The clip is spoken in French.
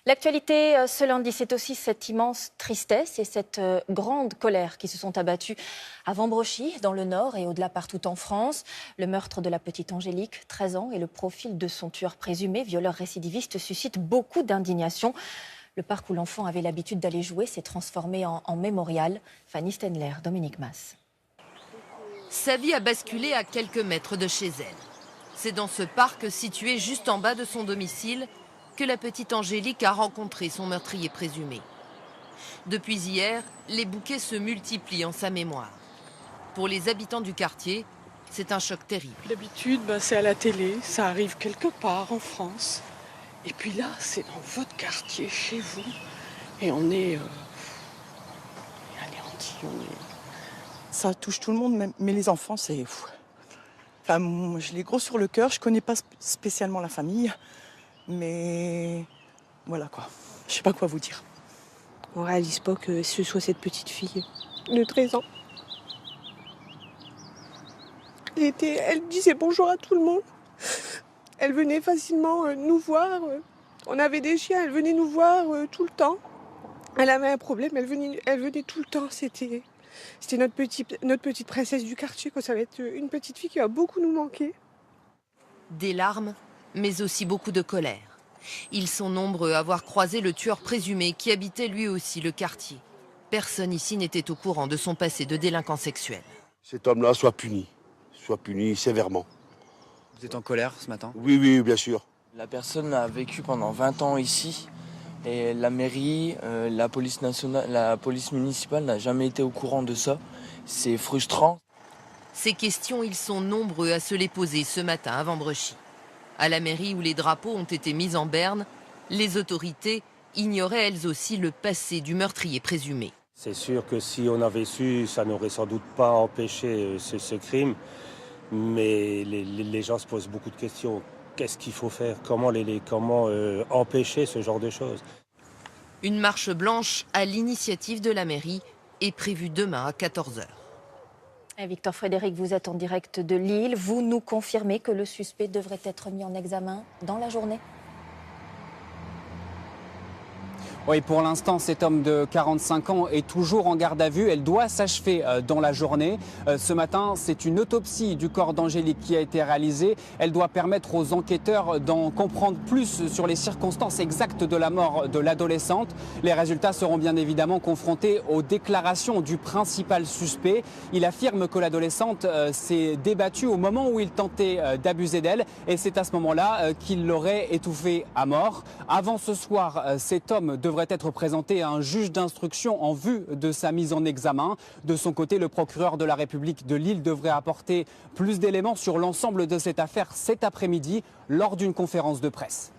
L'actualité ce lundi, c'est aussi cette immense tristesse et cette grande colère qui se sont abattues à Vambrochy, dans le Nord et au-delà partout en France. Le meurtre de la petite Angélique, 13 ans, et le profil de son tueur présumé, violeur récidiviste, suscitent beaucoup d'indignation. Le parc où l'enfant avait l'habitude d'aller jouer s'est transformé en mémorial. Fanny Stenler, Dominique Mas. Sa vie a basculé à quelques mètres de chez elle. C'est dans ce parc situé juste en bas de son domicile que la petite Angélique a rencontré son meurtrier présumé. Depuis hier, les bouquets se multiplient en sa mémoire. Pour les habitants du quartier, c'est un choc terrible. D'habitude, c'est à la télé, ça arrive quelque part en France. Et puis là, c'est dans votre quartier, chez vous. Et on est anéantis. Ça touche tout le monde, mais les enfants, c'est... Enfin, moi, je l'ai gros sur le cœur, je connais pas spécialement la famille. Mais voilà quoi, je sais pas quoi vous dire. On réalise pas que ce soit cette petite fille de 13 ans. Elle disait bonjour à tout le monde. Elle venait facilement nous voir. On avait des chiens, elle venait nous voir tout le temps. Elle avait un problème, elle venait tout le temps. C'était notre petite princesse du quartier, quoi. Ça va être une petite fille qui va beaucoup nous manquer. Des larmes, mais aussi beaucoup de colère. Ils sont nombreux à avoir croisé le tueur présumé qui habitait lui aussi le quartier. Personne ici n'était au courant de son passé de délinquant sexuel. Cet homme-là soit puni sévèrement. Vous êtes en colère ce matin? Oui, bien sûr. La personne a vécu pendant 20 ans ici et la mairie, la police nationale, la police municipale n'a jamais été au courant de ça. C'est frustrant. Ces questions, ils sont nombreux à se les poser ce matin à Vambrochy. À la mairie où les drapeaux ont été mis en berne, les autorités ignoraient elles aussi le passé du meurtrier présumé. C'est sûr que si on avait su, ça n'aurait sans doute pas empêché ce crime. Mais les gens se posent beaucoup de questions. Qu'est-ce qu'il faut faire? Comment empêcher ce genre de choses? Une marche blanche à l'initiative de la mairie est prévue demain à 14h. Victor Frédéric, vous êtes en direct de Lille. Vous nous confirmez que le suspect devrait être mis en examen dans la journée? Oui, pour l'instant, cet homme de 45 ans est toujours en garde à vue. Elle doit s'achever dans la journée. Ce matin, c'est une autopsie du corps d'Angélique qui a été réalisée. Elle doit permettre aux enquêteurs d'en comprendre plus sur les circonstances exactes de la mort de l'adolescente. Les résultats seront bien évidemment confrontés aux déclarations du principal suspect. Il affirme que l'adolescente s'est débattue au moment où il tentait d'abuser d'elle. Et c'est à ce moment-là qu'il l'aurait étouffée à mort. Avant ce soir, cet homme devrait être présenté à un juge d'instruction en vue de sa mise en examen. De son côté, le procureur de la République de Lille devrait apporter plus d'éléments sur l'ensemble de cette affaire cet après-midi lors d'une conférence de presse.